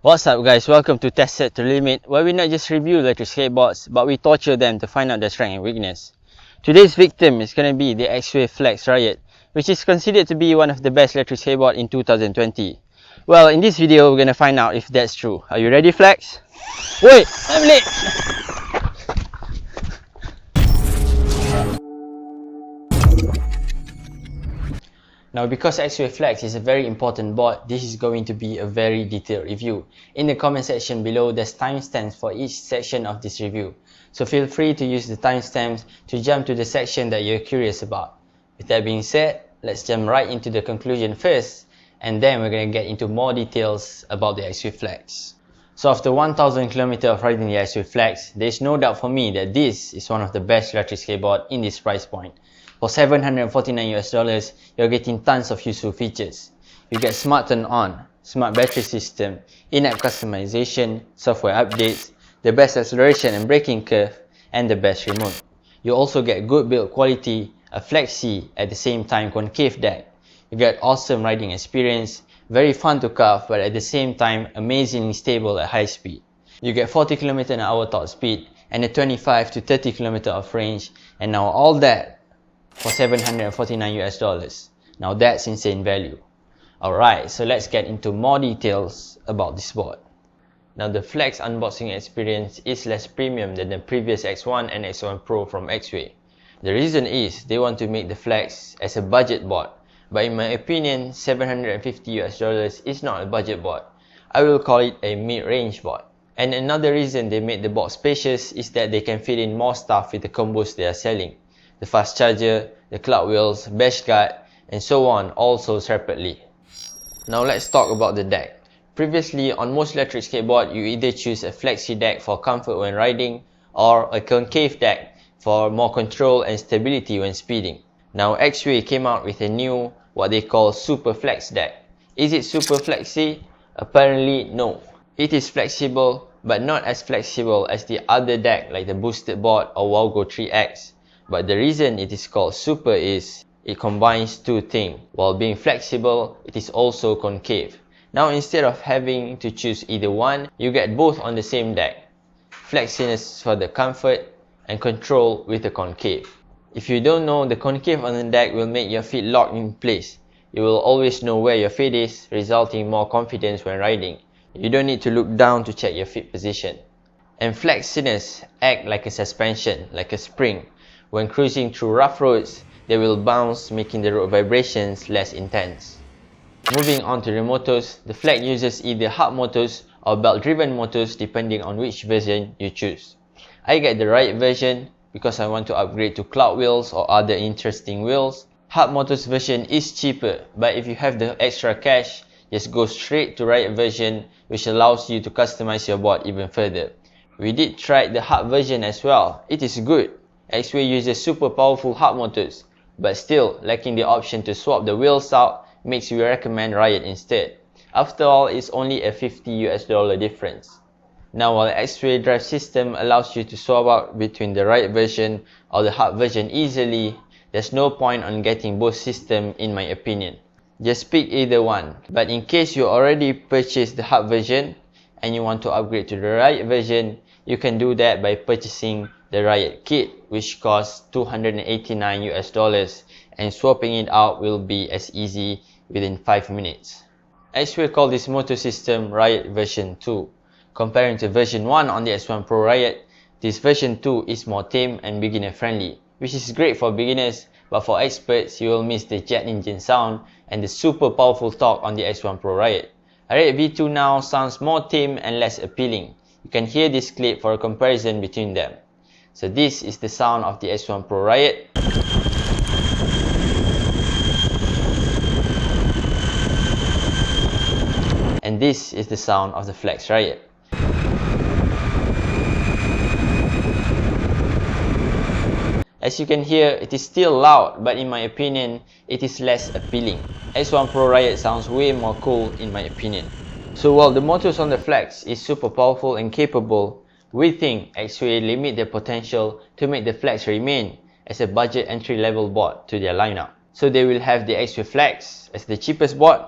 What's up guys, welcome to Tested to Limit, where we not just review electric skateboards, but we torture them to find out their strength and weakness. Today's victim is gonna be the Exway Flex Riot, which is considered to be one of the best electric skateboard in 2020. Well, in this video, we're gonna find out if that's true. Are you ready, Flex? Wait, I'm late! Now, because Exway Flex is a very important board, this is going to be a very detailed review. In the comment section below, there's timestamps for each section of this review. So feel free to use the timestamps to jump to the section that you're curious about. With that being said, let's jump right into the conclusion first, and then we're going to get into more details about the Exway Flex. So after 1000 km of riding the Exway Flex, there's no doubt for me that this is one of the best electric skateboard in this price point. For $749, you're getting tons of useful features. You get smart turn on, smart battery system, in-app customization, software updates, the best acceleration and braking curve, and the best remote. You also get good build quality, a flexi at the same time concave deck. You get awesome riding experience, very fun to carve but at the same time amazingly stable at high speed. You get 40 km/h top speed and a 25 to 30 km of range, and now all that for $749. Now that's insane value. Alright, so let's get into more details about this board. Now the Flex unboxing experience is less premium than the previous X1 and X1 Pro from Exway. The reason is they want to make the Flex as a budget board, but in my opinion, $750 is not a budget board. I will call it a mid-range board. And another reason they made the board spacious is that they can fit in more stuff with the combos they are selling. The fast charger, the Cloudwheels, bash guard, and so on, all sold separately. Now let's talk about the deck. Previously, on most electric skateboard, you either choose a flexi deck for comfort when riding, or a concave deck for more control and stability when speeding. Now Exway came out with a new, what they call Super Flex deck. Is it super flexi? Apparently no. It is flexible, but not as flexible as the other deck like the boosted board or Wowgo 3X. But the reason it is called super is it combines two things. While being flexible, it is also concave. Now instead of having to choose either one, you get both on the same deck. Flexiness for the comfort and control with the concave. If you don't know, the concave on the deck will make your feet lock in place. You will always know where your feet is, resulting in more confidence when riding. You don't need to look down to check your feet position. And flexiness act like a suspension, like a spring. When cruising through rough roads, they will bounce, making the road vibrations less intense. Moving on to the motors, the Flex uses either hub motors or belt-driven motors depending on which version you choose. I get the Riot version because I want to upgrade to Cloudwheels or other interesting wheels. Hub motors version is cheaper, but if you have the extra cash, just go straight to Riot version, which allows you to customize your board even further. We did try the hub version as well. It is good. Exway uses super powerful hub motors, but still lacking the option to swap the wheels out makes we recommend Riot instead. After all, it's only a $50 difference. Now while the Exway drive system allows you to swap out between the Riot version or the hub version easily, there's no point on getting both systems in my opinion. Just pick either one. But in case you already purchased the hub version and you want to upgrade to the Riot version, you can do that by purchasing the Riot Kit, which costs $289, and swapping it out will be as easy within 5 minutes. Exway call this motor system Riot version 2. Comparing to version 1 on the X1 Pro Riot, this version 2 is more tame and beginner friendly, which is great for beginners, but for experts, you will miss the jet engine sound and the super powerful torque on the X1 Pro Riot. Riot V2 now sounds more tame and less appealing. You can hear this clip for a comparison between them. So this is the sound of the X1 Pro Riot. And this is the sound of the Flex Riot. As you can hear, it is still loud, but in my opinion, it is less appealing. X1 Pro Riot sounds way more cool in my opinion. So while the motors on the Flex is super powerful and capable, we think Exway limit their potential to make the Flex remain as a budget entry-level board to their lineup. So they will have the Exway Flex as the cheapest board,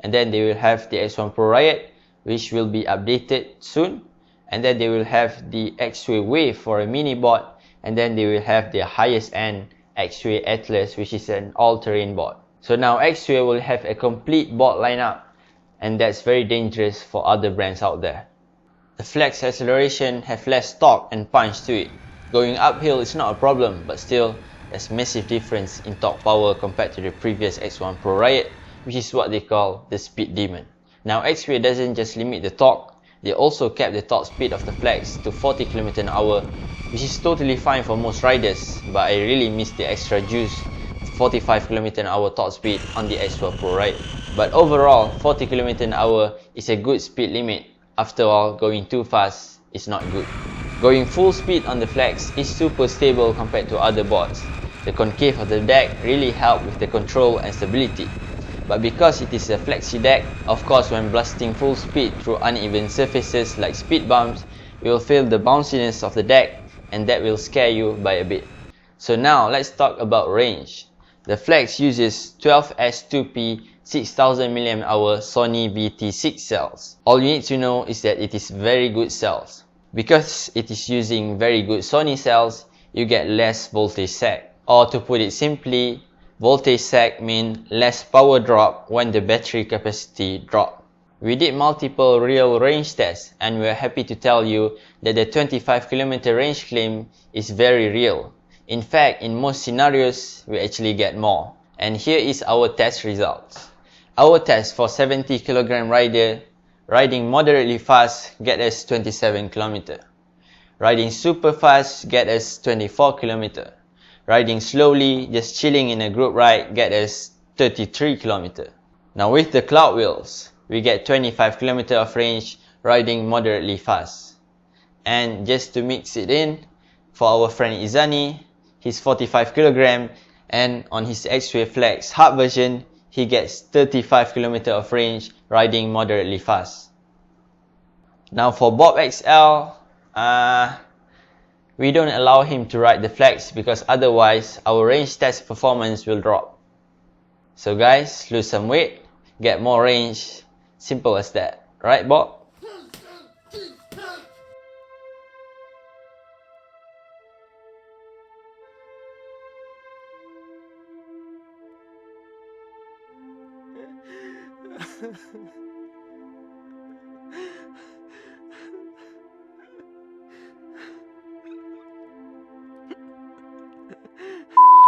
and then they will have the X1 Pro Riot, which will be updated soon. And then they will have the Exway Wave for a mini board, and then they will have their highest end Exway Atlas, which is an all-terrain board. So now Exway will have a complete board lineup, and that's very dangerous for other brands out there. The flex acceleration have less torque and punch to it. Going uphill is not a problem, but still there's massive difference in torque power compared to the previous X1 Pro Riot, which is what they call the speed demon. Now Exway doesn't just limit the torque, they also kept the top speed of the flex to 40 km/h, which is totally fine for most riders, but I really miss the extra juice of 45 km/h top speed on the X1 Pro Riot. But overall, 40 km/h is a good speed limit. After all, going too fast is not good. Going full speed on the flex is super stable compared to other boards. The concave of the deck really helps with the control and stability. But because it is a flexi deck, of course when blasting full speed through uneven surfaces like speed bumps, you will feel the bounciness of the deck, and that will scare you by a bit. So now let's talk about range. The flex uses 12S2P 6000 mAh Sony VT6 cells. All you need to know is that it is very good cells. Because it is using very good Sony cells, you get less voltage sag. Or to put it simply, voltage sag means less power drop when the battery capacity drops. We did multiple real range tests, and we are happy to tell you that the 25 km range claim is very real. In fact, in most scenarios, we actually get more. And here is our test results. Our test for 70 kg rider riding moderately fast get us 27 km. Riding super fast get us 24 km. Riding slowly, just chilling in a group ride, get us 33 km. Now with the Cloudwheels, we get 25 km of range riding moderately fast. And just to mix it in, for our friend Izani, he's 45 kg, and on his Exway Flex hard version, he gets 35 km of range riding moderately fast. Now for Bob XL, we don't allow him to ride the flex because otherwise our range test performance will drop. So guys, lose some weight, get more range, simple as that. Right, Bob?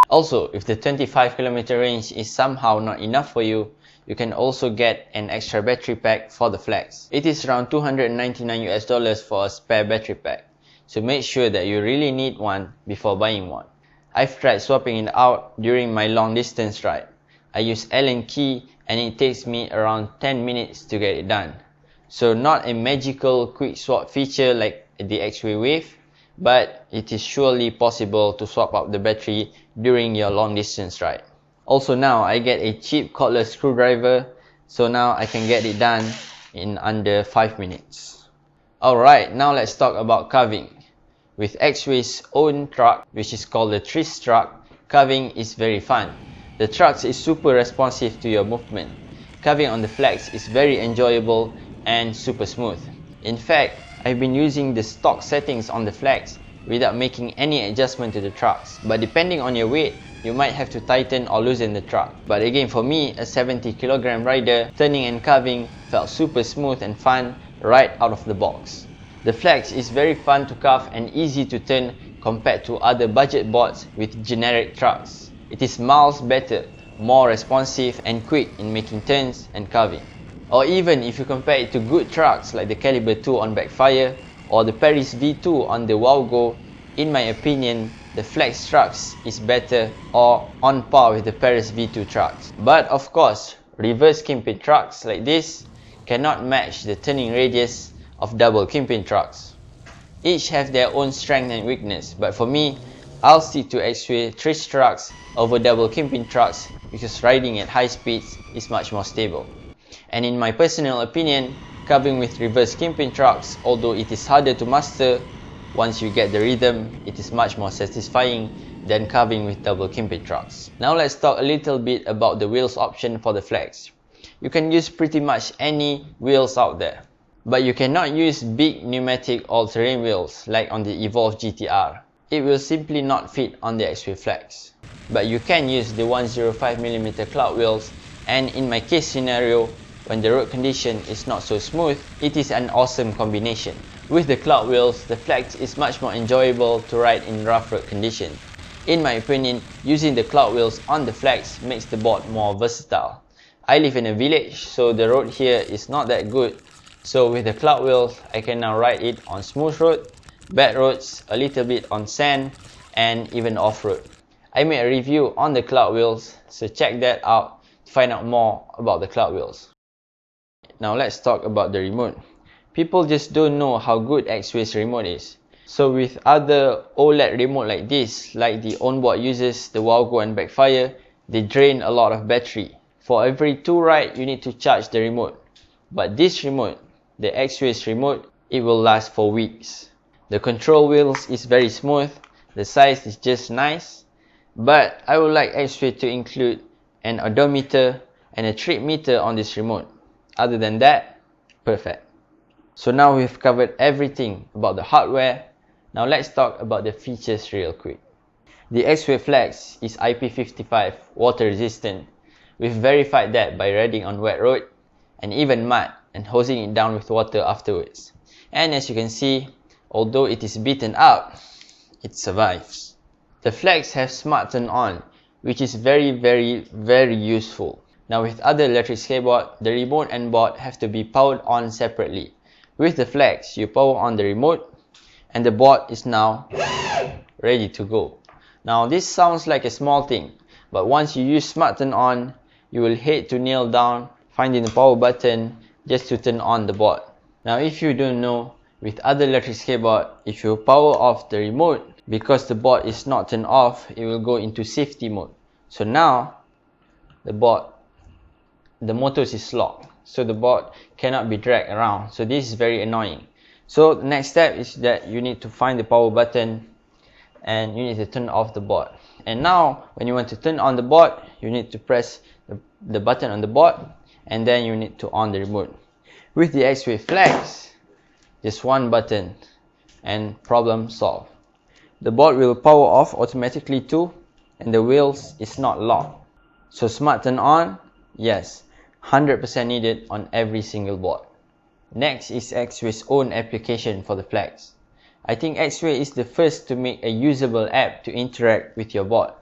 Also, if the 25 km range is somehow not enough for you, you can also get an extra battery pack for the flex. It is around $299 for a spare battery pack, so make sure that you really need one before buying one. I've tried swapping it out during my long distance ride. I use Allen key and it takes me around 10 minutes to get it done. So not a magical quick swap feature like the Exway Wave, but it is surely possible to swap out the battery during your long distance ride. Also now I get a cheap cordless screwdriver, so now I can get it done in under 5 minutes. Alright, now let's talk about carving. With Exway's own truck, which is called the Tris truck, carving is very fun. The truck is super responsive to your movement. Carving on the flex is very enjoyable and super smooth. In fact, I've been using the stock settings on the flex without making any adjustment to the trucks. But depending on your weight, you might have to tighten or loosen the truck. But again, for me, a 70 kg rider, turning and carving felt super smooth and fun right out of the box. The flex is very fun to carve and easy to turn compared to other budget boards with generic trucks. It is miles better, more responsive and quick in making turns and carving. Or even if you compare it to good trucks like the Caliber 2 on Backfire or the Paris V2 on the WowGo, in my opinion, the Flex trucks is better or on par with the Paris V2 trucks. But of course, reverse kingpin trucks like this cannot match the turning radius of double kingpin trucks. Each have their own strength and weakness, but for me, I'll stick to Exway Tris trucks over double kingpin trucks because riding at high speeds is much more stable. And in my personal opinion, carving with reverse kingpin trucks, although it is harder to master, once you get the rhythm, it is much more satisfying than carving with double kingpin trucks. Now let's talk a little bit about the wheels option for the Flex. You can use pretty much any wheels out there. But you cannot use big pneumatic all-terrain wheels like on the Evolve GTR. It will simply not fit on the Exway Flex. But you can use the 105mm cloud wheels, and in my case scenario, when the road condition is not so smooth, it is an awesome combination. With the cloud wheels, the Flex is much more enjoyable to ride in rough road conditions. In my opinion, using the cloud wheels on the Flex makes the board more versatile. I live in a village, so the road here is not that good. So with the cloud wheels, I can now ride it on smooth road, bad roads, a little bit on sand, and even off-road. I made a review on the cloud wheels, so check that out to find out more about the cloud wheels. Now let's talk about the remote. People just don't know how good Exway's remote is. So with other OLED remote like this, like the onboard uses the Wowgo and Backfire, they drain a lot of battery. For every 2 rides, you need to charge the remote. But this remote, the Exway's remote, it will last for weeks. The control wheels is very smooth, the size is just nice. But I would like Exway to include an odometer and a trip meter on this remote. Other than that, perfect. So now we've covered everything about the hardware. Now let's talk about the features real quick. The Exway Flex is IP55 water resistant. We've verified that by riding on wet road and even mud and hosing it down with water afterwards. And as you can see, although it is beaten up, it survives. The Flex has smart turn on, which is very useful. Now with other electric skateboard, the remote and board have to be powered on separately. With the Flex, you power on the remote and the board is now ready to go. Now this sounds like a small thing, but once you use smart turn on, you will hate to kneel down finding the power button just to turn on the board. Now if you don't know, with other electric skateboard, if you power off the remote, because the board is not turned off, it will go into safety mode. So now the motors is locked, so the board cannot be dragged around. So this is very annoying. So the next step is that you need to find the power button and you need to turn off the board. And now when you want to turn on the board, you need to press the button on the board and then you need to on the remote. With the Exway Flex, just one button and problem solved. The board will power off automatically too, and the wheels is not locked. So smart turn on, yes, 100% needed on every single board. Next is Exway's own application for the Flex. I think Exway is the first to make a usable app to interact with your board.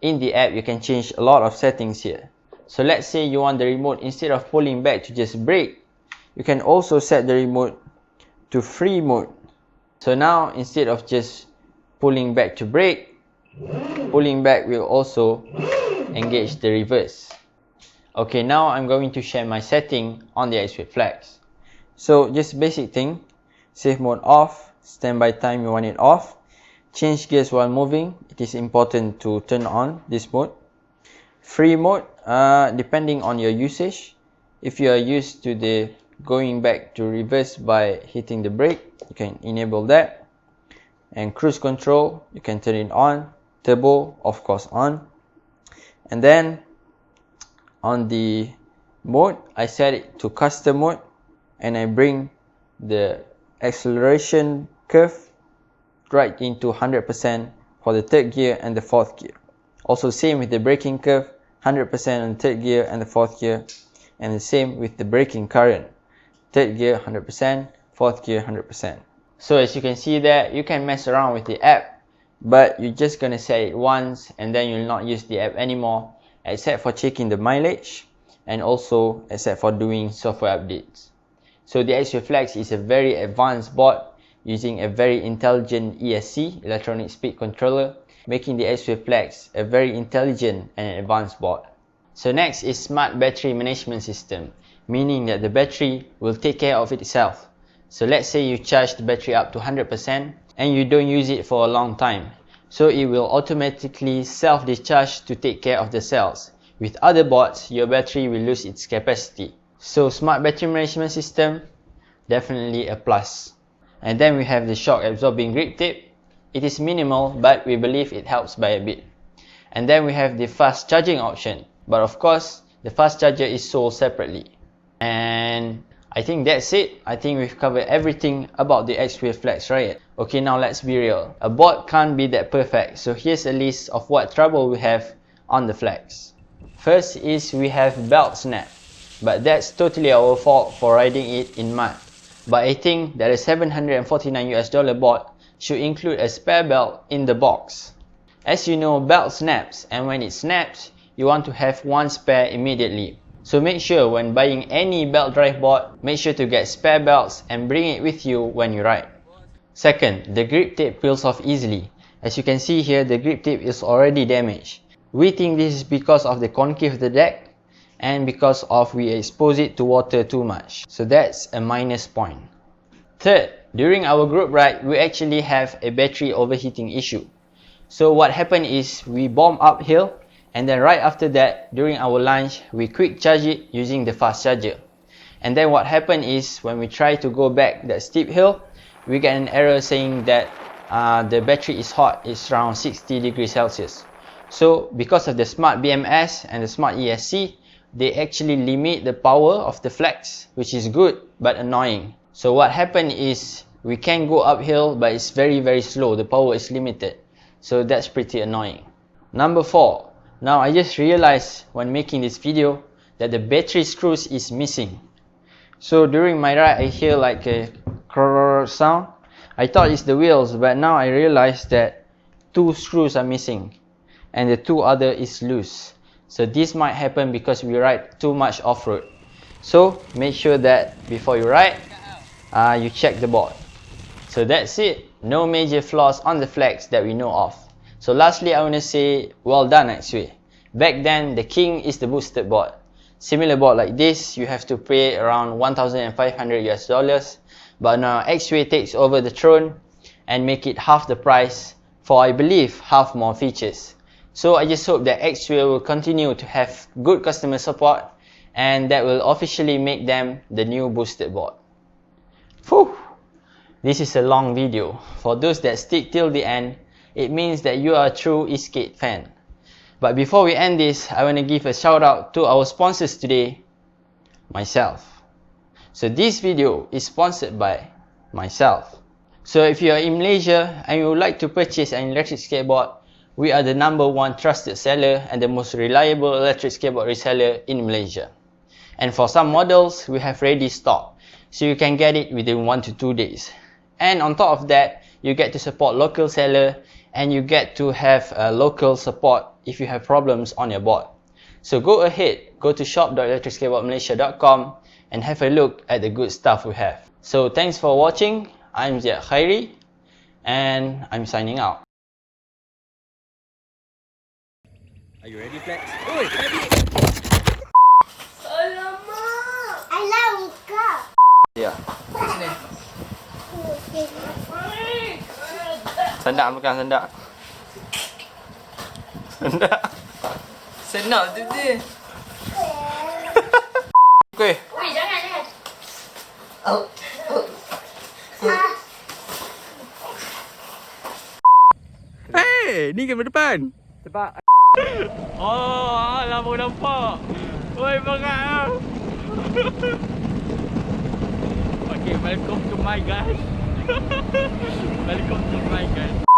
In the app, you can change a lot of settings here. So let's say you want the remote, instead of pulling back to just brake, you can also set the remote to free mode. So now instead of just pulling back to brake, pulling back will also engage the reverse. Okay, now I'm going to share my setting on the Exway Flex. So just basic thing, safe mode off, standby time you want it off, change gears while moving, it is important to turn on this mode. Free mode, depending on your usage, if you are used to the going back to reverse by hitting the brake, you can enable that. And cruise control, you can turn it on. Turbo, of course, on. And then on the mode, I set it to custom mode and I bring the acceleration curve right into 100% for the third gear and the fourth gear. Also same with the braking curve, 100% on the third gear and the fourth gear, and the same with the braking current. Third gear 100%, fourth gear 100%. So as you can see there, you can mess around with the app, but you're just gonna set it once and then you'll not use the app anymore, except for checking the mileage and also except for doing software updates. So the Exway Flex is a very advanced board using a very intelligent ESC, electronic speed controller, making the Exway Flex a very intelligent and advanced board. So next is smart battery management system, meaning that the battery will take care of itself. So let's say you charge the battery up to 100% and you don't use it for a long time. So it will automatically self-discharge to take care of the cells. With other boards, your battery will lose its capacity. So smart battery management system, definitely a plus. And then we have the shock absorbing grip tape. It is minimal, but we believe it helps by a bit. And then we have the fast charging option. But of course, the fast charger is sold separately. And I think that's it. I think we've covered everything about the Exway flags, right? Okay, now let's be real. A board can't be that perfect, so here's a list of what trouble we have on the flags. First is we have belt snap, but that's totally our fault for riding it in mud. But I think that a $749 board should include a spare belt in the box. As you know, belt snaps, and when it snaps, you want to have one spare immediately. So make sure when buying any belt drive board, make sure to get spare belts and bring it with you when you ride. Second, the grip tape peels off easily. As you can see here, the grip tape is already damaged. We think this is because of the concave of the deck and because of we expose it to water too much. So that's a minus point. Third, during our group ride, we actually have a battery overheating issue. So what happened is we bomb uphill, and then right after that, during our lunch, we quick charge it using the fast charger. And then what happened is when we try to go back that steep hill, we get an error saying that the battery is hot. It's around 60 degrees Celsius. So because of the smart BMS and the smart ESC, they actually limit the power of the flags, which is good but annoying. So what happened is we can go uphill, but it's very slow. The power is limited. So that's pretty annoying. Number 4. Now I just realized when making this video that the battery screws is missing. So during my ride I hear like a crrrr sound. I thought it's the wheels, but now I realized that 2 screws are missing and the 2 other is loose. So this might happen because we ride too much off-road. So make sure that before you ride, you check the board. So that's it. No major flaws on the flags that we know of. So lastly, I want to say, well done Exway. Back then, the king is the boosted board. Similar board like this, you have to pay around $1,500 but now Exway takes over the throne and make it half the price for, I believe, half more features. So I just hope that Exway will continue to have good customer support, and that will officially make them the new boosted board. Whew! This is a long video. For those that stick till the end, it means that you are a true Eskate fan. But before we end this, I want to give a shout out to our sponsors today, myself. So this video is sponsored by myself. So if you are in Malaysia and you would like to purchase an electric skateboard, we are the #1 trusted seller and the most reliable electric skateboard reseller in Malaysia. And for some models, we have ready stock, so you can get it within 1 to 2 days. And on top of that, you get to support local seller and you get to have local support if you have problems on your board. So go ahead, go to shop.electricskateboardmalaysia.com and have a look at the good stuff we have. So thanks for watching. I'm Ziad Khairi and I'm signing out. Are you ready, Flex? Oi, ready! Alamak! Alah, buka! Ya. Sini. Sendak bukan sendak. Sendak. Senang tu dia. Okey. Ui, jangan. Hey, ni kamera depan. Sebab Oh, lama nampak. Oi, berat. Okay, welcome to my guys. Welcome to my guys.